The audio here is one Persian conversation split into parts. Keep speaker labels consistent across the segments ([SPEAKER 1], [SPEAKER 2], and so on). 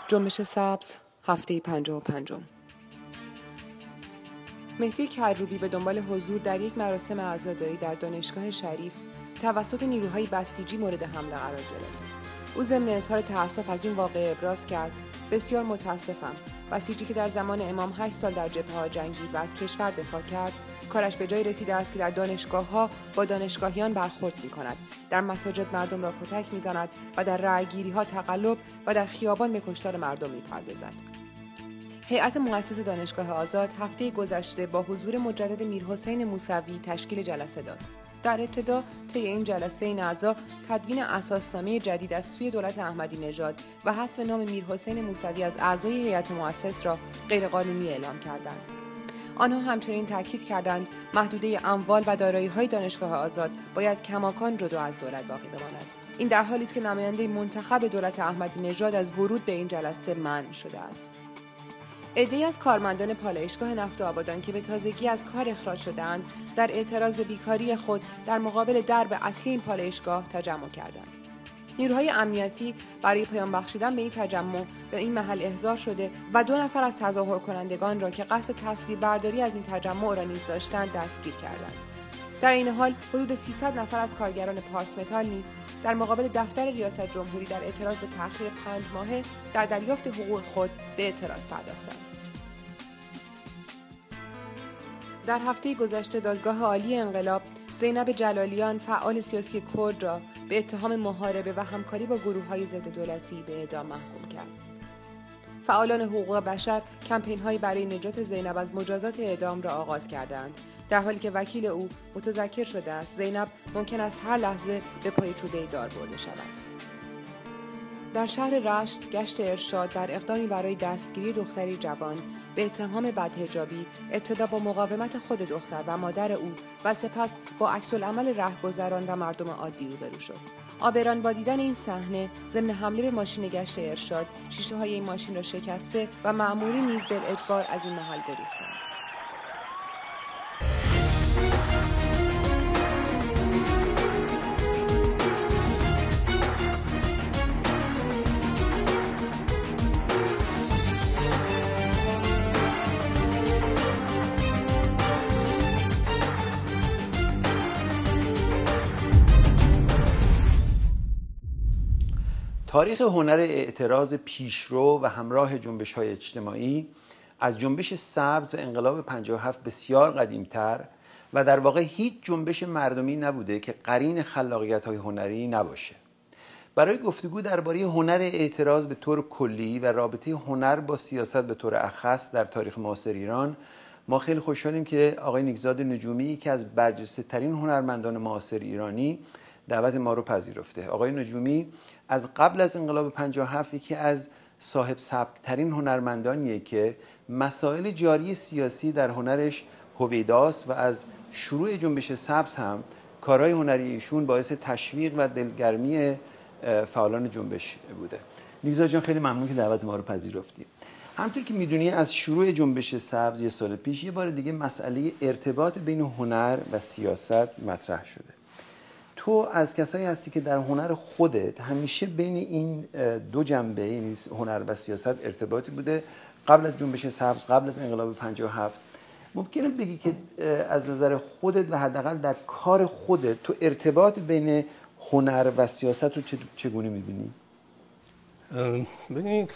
[SPEAKER 1] جنبش سبز هفته 55. مهدی کروبی به دنبال حضور در یک مراسم عزاداری در دانشگاه شریف توسط نیروهای بسیجی مورد حمله قرار گرفت. او ضمن اظهار تأسف از این واقعه ابراز کرد: بسیار متاسفم. بسیجی که در زمان امام 8 سال در جبهه‌ها جنگید و از کشور دفاع کرد، کارش به جای رسیده است که در دانشگاه‌ها با دانشگاهیان برخورد می‌کند، در مساجد مردم را کتک می‌زند و در رأی‌گیری‌ها تقلب و در خیابان به کشتار مردم می‌پردازد. هیئت مؤسس دانشگاه آزاد هفته گذشته با حضور مجدد میرحسین موسوی تشکیل جلسه داد. در ابتدا طی این جلسه این اعضا تدوین اساسنامه جدید از سوی دولت احمدی نژاد و حذف نام میرحسین موسوی از اعضای هیئت مؤسس را غیرقانونی اعلام کردند. آنها همچنین تاکید کردند محدوده اموال و دارایی‌های دانشگاه آزاد باید کماکان جدا از دولت باقی بماند. این در حالی است که نماینده منتخب دولت احمدی نژاد از ورود به این جلسه منع شده است. عده‌ای از کارمندان پالایشگاه نفت و آبادان که به تازگی از کار اخراج شدند، در اعتراض به بیکاری خود در مقابل درب اصلی این پالایشگاه تجمع کردند. نیروهای امنیتی برای پایان بخشیدن به این تجمع به این محل احضار شده و 2 نفر از تظاهر کنندگان را که قصد تصویربرداری از این تجمع را نیز داشتند دستگیر کردند. در این حال حدود 300 نفر از کارگران پارس متال نیز در مقابل دفتر ریاست جمهوری در اعتراض به تأخیر 5 ماهه در دریافت حقوق خود به اعتراض پرداختند. در هفته گذشته دادگاه عالی انقلاب زینب جلالیان فعال سیاسی کرد را به اتهام محاربه و همکاری با گروه‌های ضد دولتی به اعدام محکوم کرد. فعالان حقوق بشر کمپین‌هایی برای نجات زینب از مجازات اعدام را آغاز کردند، در حالی که وکیل او متذکر شده است زینب ممکن است هر لحظه به پای چوبه دار برده شود. در شهر رشت گشت ارشاد در اقدامی برای دستگیری دختری جوان به اتهام بدحجابی ابتدا با مقاومت خود دختر و مادر او و سپس با عکس‌العمل رهگذران و مردم عادی روبرو شد. عابران با دیدن این صحنه ضمن حمله به ماشین گشت ارشاد شیشه‌های این ماشین را شکسته و مأمورین نیز بالاجبار از این محل گریختند.
[SPEAKER 2] تاریخ هنر اعتراض پیشرو و همراه جنبش‌های اجتماعی از جنبش سبز و انقلاب 57 بسیار قدیمتر و در واقع هیچ جنبش مردمی نبوده که قرین خلاقیت‌های هنری نباشه. برای گفتگو درباره هنر اعتراض به طور کلی و رابطه هنر با سیاست به طور اخص در تاریخ معاصر ایران، ما خیلی خوشحالیم که آقای نیکزاد نجومی که از برجسته‌ترین هنرمندان معاصر ایرانی دعوت ما رو پذیرفته. آقای نجومی از قبل از انقلاب 57 یکی از صاحب سبک‌ترین هنرمندانیه که مسائل جاری سیاسی در هنرش هویداست و از شروع جنبش سبز هم کارهای هنری ایشون باعث تشویق و دلگرمی فعالان جنبش بوده. نیکزاد جان خیلی ممنون که دعوت ما رو پذیرفتی. همونطور که میدونی از شروع جنبش سبز یه سال پیش یه بار دیگه مسئله ارتباط بین هنر و سیاست مطرح شده. تو از کسایی هستی که در هنر خودت همیشه بین این دو جنبه، یعنی هنر و سیاست، ارتباطی بوده قبل از جنبش سبز، قبل از انقلاب 57. ممکنه بگی که از نظر خودت و حداقل در کار خودت تو ارتباط بین هنر و سیاست رو چگونه می‌بینی؟
[SPEAKER 3] ببینید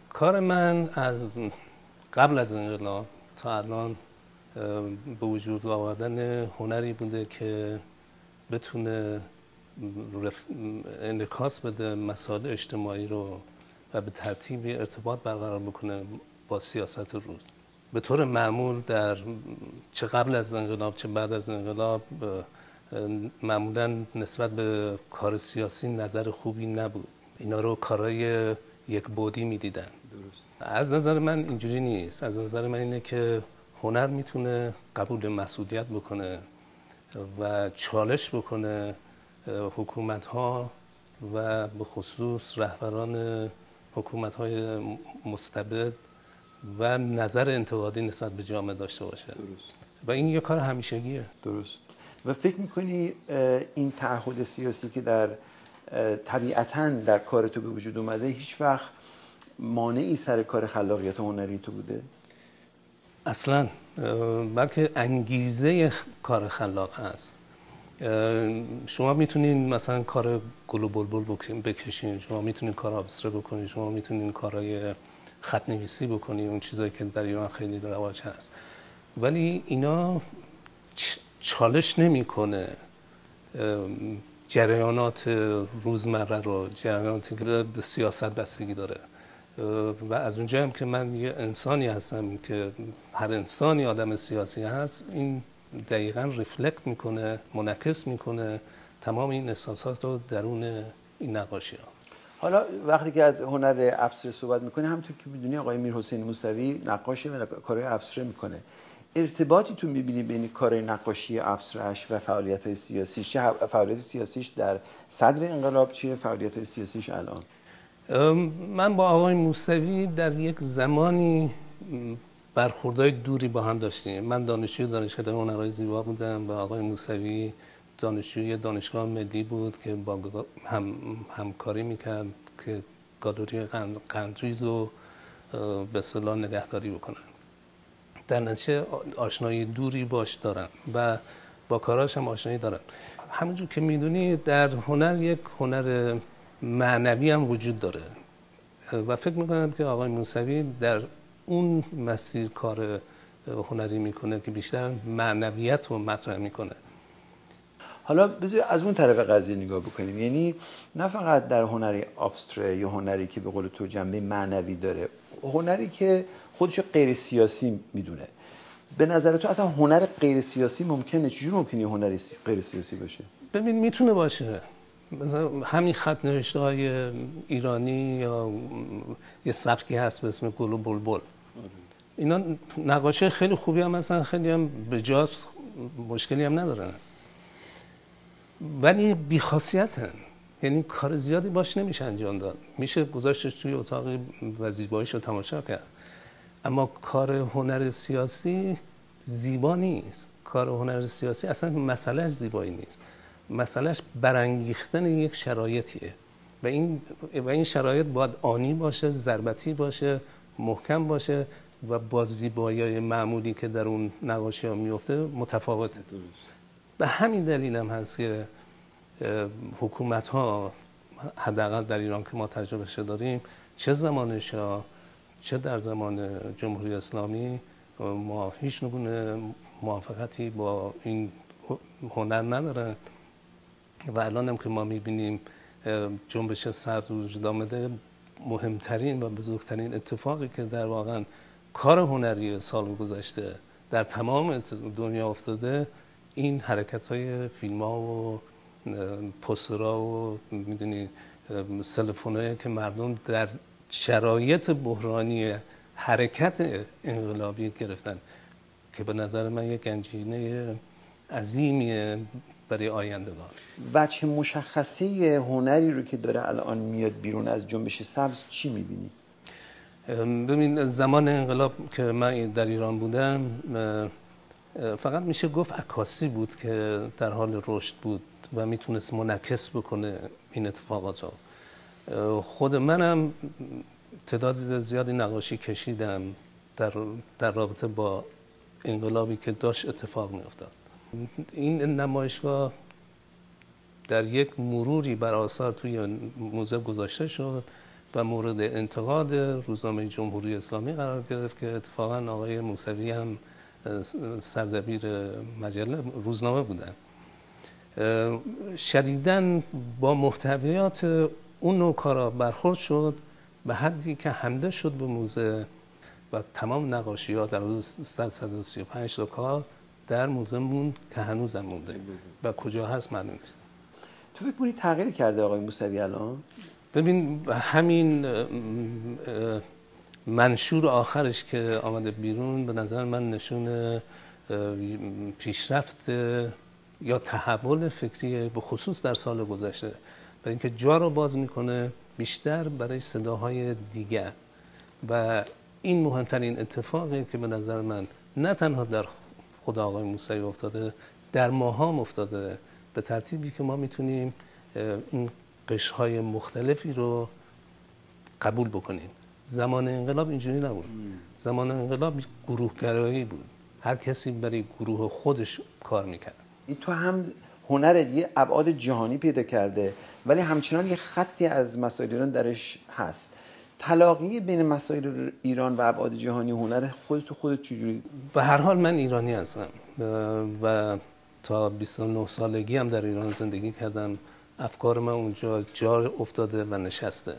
[SPEAKER 3] کار من از قبل از انقلاب تا الان به وجود آوردن هنری بوده که بتونه انعکاس بده مسائل اجتماعی رو و به ترتیبی ارتباط برقرار بکنه با سیاست روز. به طور معمول در چه قبل از انقلاب چه بعد از انقلاب معمولا نسبت به کار سیاسی نظر خوبی نبود. اینا رو کارهای یک بعدی می‌دیدن. درست. از نظر من اینجوری نیست. از نظر من اینه که هنر میتونه قبول مسئولیت بکنه و چالش بکنه حکومت‌ها و به خصوص رهبران حکومت‌های مستبد و نظر انتقادی نسبت به جامعه داشته باشه. درست. و این یه کار همیشگیه.
[SPEAKER 2] درست. و فکر میکنی این تعهد سیاسی که در طبیعتاً در کار تو به وجود اومده هیچ وقت مانعی سر کار خلاقیت هنری تو بوده؟
[SPEAKER 3] اصلا، بلکه انگیزه کار خلاق هست. شما میتونین مثلا کار گل و بلبل بکشین، شما میتونین کار ابستره بکنین، شما میتونین کارهای خط نویسی بکنین، اون چیزایی که در ایران خیلی رواج هست، ولی اینا چالش نمیکنه جریانات روزمره رو، جریاناتی که به سیاست بستگی داره. و از اونجا هم که من یه انسانی هستم که هر انسانی آدم سیاسی هست، این دقیقاً ریفلکت میکنه، منعکس میکنه تمام این احساسات رو درون این نقاشی ها.
[SPEAKER 2] حالا وقتی که از هنر ابستره صحبت میکنه، همونطور که میدونی آقای میرحسین موسوی نقاشه و کارهای ابستره میکنه. ارتباطی تو میبینی بین کار نقاشی ابستره‌اش و فعالیت‌های سیاسیش؟ چه فعالیت سیاسیش در صدر انقلاب، چه فعالیت‌های سیاسیش الان؟
[SPEAKER 3] من با آقای موسوی در یک زمانی برخوردهای دوری با هم داشتیم. من دانشجوی دانشکده هنرهای زیبا بودم و آقای موسوی دانشجوی دانشگاه ملی بود که با همکاری میکرد که گالری قندریز رو به اصطلاح نگهداری بکنن. در نتیجه آشنایی دوری باش دارم و با کاراش هم آشنایی دارم. همونجور که میدونی در هنر یک هنر معنوی هم وجود داره و فکر میکنم که آقای موسوی در اون مسیر کار هنری میکنه که بیشتر معنویت رو مطرح میکنه.
[SPEAKER 2] حالا بذار از اون طرف قضیه نگاه بکنیم، یعنی نه فقط در هنری ابستره یا هنری که به قول تو جنبه معنوی داره، هنری که خودشو غیر سیاسی میدونه. به نظر تو اصلا هنر غیر سیاسی ممکنه؟ چجور ممکنه هنری غیر سیاسی باشه؟
[SPEAKER 3] ببین میتونه باشه. مثلا همین خط نوشته های ایرانی یا یه سبکی هست به اسم گل و بلبل، اینا نقاشی خیلی خوبی هم هستن، خیلی هم به جاست، مشکلی هم ندارن، ولی بی‌خاصیتن. یعنی کار زیادی باش نمیشه انجام داد، میشه گذاشتش توی اتاق و زیباییش رو تماشا کرد، اما کار هنر سیاسی زیبا نیست. کار هنر سیاسی اصلا مسئلهش زیبایی نیست، مسئلهش برانگیختن یک شرایطیه و این شرایط باید آنی باشه، ضربتی باشه، محکم باشه و با زیبایی‌های معمولی که در اون نقاشی ها میفته متفاوته. به همین دلیل هم هست که حکومت ها، حداقل در ایران که ما تجربهش داریم، چه زمان شاه چه در زمان جمهوری اسلامی، ما هیچ نگونه موافقتی با این هنر ندارن و الان هم که ما میبینیم جنبش سبز وجود آمده، مهمترین و بزرگترین اتفاقی که در واقع کار هنری سال گذشته در تمام دنیا افتاده، این حرکت های فیلم ها و پوسترها و میدونی سلفونایی که مردم در شرایط بحرانی حرکت انقلابی گرفتن که به نظر من یک گنجینه عظیمیه برای آیندگان.
[SPEAKER 2] بچه مشخصه هنری رو که داره الان میاد بیرون از جنبش سبز چی میبینی؟
[SPEAKER 3] ببین زمان انقلاب که من در ایران بودم فقط میشه گفت عکاسی بود که در حال رشد بود و میتونست منعکس بکنه این اتفاقات رو. خود منم تعداد زیادی نقاشی کشیدم در رابطه با انقلابی که داشت اتفاق میافتاد. این نمایشگاه در یک مروری بر آثار توی موزه گذاشته شد و مورد انتقاد روزنامه جمهوری اسلامی قرار گرفت که اتفاقا آقای موسوی هم سردبیر مجله روزنامه بودن. شدیداً با محتویات اون نوع کارا برخورد شد به حدی که حمله شد به موزه و تمام نقاشی‌ها در حدود 135 تا کار در موزه موند که هنوز هم مونده و کجا هست معلوم نیست.
[SPEAKER 2] تو فکر کنی تغییر کرده آقای موسوی الان؟
[SPEAKER 3] ببین همین منشور آخرش که آمده بیرون به نظر من نشون پیشرفت یا تحول فکری به خصوص در سال گذشته، برای اینکه جا رو باز میکنه بیشتر برای صداهای دیگر و این مهمترین اتفاقی که به نظر من نه تنها در خود آقای موسوی افتاده در ماها افتاده به ترتیبی که ما میتونیم این قشرهای مختلفی رو قبول بکنیم. زمان انقلاب اینجوری نبود. زمان انقلاب گروهگرایی بود، هر کسی برای گروه خودش کار میکرد.
[SPEAKER 2] این تو هم هنر یه ابعاد جهانی پیدا کرده ولی همچنان یه خطی از مسائل ایران درش هست. تلاقی بین مسائل ایران و ابعاد جهانی هنر خودت چجوری؟
[SPEAKER 3] به هر حال من ایرانی هستم و تا 29 سالگی هم در ایران زندگی کردم. افکار من اونجا جا افتاده و نشسته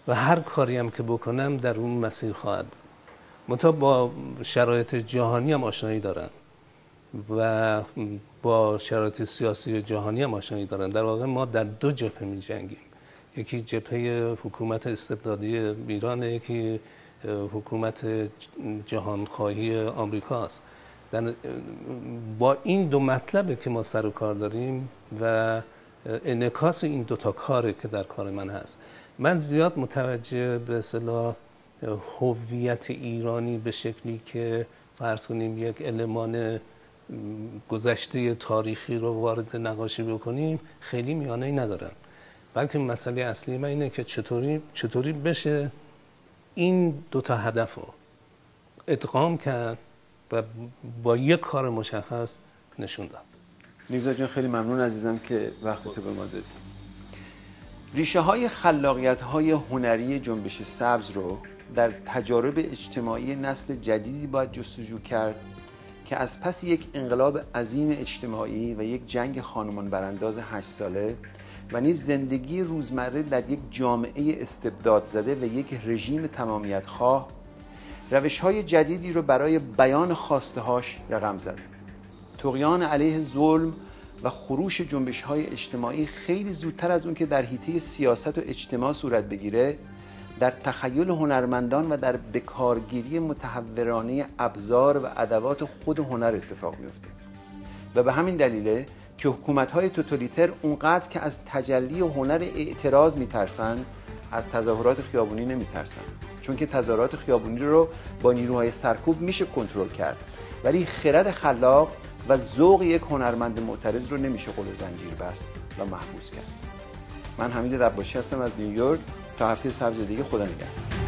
[SPEAKER 3] و هر کاری هم که بکنم در اون مسیر خواهد بود. منتها با شرایط جهانی هم آشنایی دارم و با شرایط سیاسی جهانی هم آشنایی دارم. در واقع ما در دو جبهه می جنگیم. یکی جبهه حکومت استبدادی ایران، یکی حکومت جهانخواهی آمریکاست. با این دو مطلبه که ما سر و کار داریم و انعکاس این دوتا کاره که در کار من هست. من زیاد متوجه به اصطلاح هویت ایرانی به شکلی که فرض کنیم یک المان گذشته تاریخی رو وارد نقاشی بکنیم خیلی میانه‌ای ندارم، بلکه مسئله اصلی من اینه که چطوری بشه این دوتا هدف رو ادغام کرد و با یک کار مشخص نشون داد.
[SPEAKER 2] نیزا جان خیلی ممنون عزیزم که وقت تو به ما دادی. ریشه های خلاقیت های هنری جنبش سبز رو در تجارب اجتماعی نسل جدیدی باید جستجو کرد که از پس یک انقلاب عظیم اجتماعی و یک جنگ خانمان برانداز 8 ساله و نیز زندگی روزمره در یک جامعه استبداد زده و یک رژیم تمامیت خواه روش‌های جدیدی رو برای بیان خواسته‌هاش رقم زد. طغیان علیه ظلم و خروش جنبش‌های اجتماعی خیلی زودتر از اون که در حیطه سیاست و اجتماع صورت بگیره در تخیل هنرمندان و در بکارگیری متحورانه ابزار و ادوات خود هنر اتفاق میفته و به همین دلیله که حکومت‌های توتالیتر اونقدر که از تجلی هنر اعتراض میترسن از تظاهرات خیابونی نمیترسن، چون که تظاهرات خیابونی رو با نیروهای سرکوب میشه کنترل کرد ولی خرد خلاق و ذوق یک هنرمند معترض رو نمیشه قل و زنجیر بست و محبوس کرد. من حمید دباشی هستم از نیویورک. تا هفته سبز دیگه، خدا نگهدار.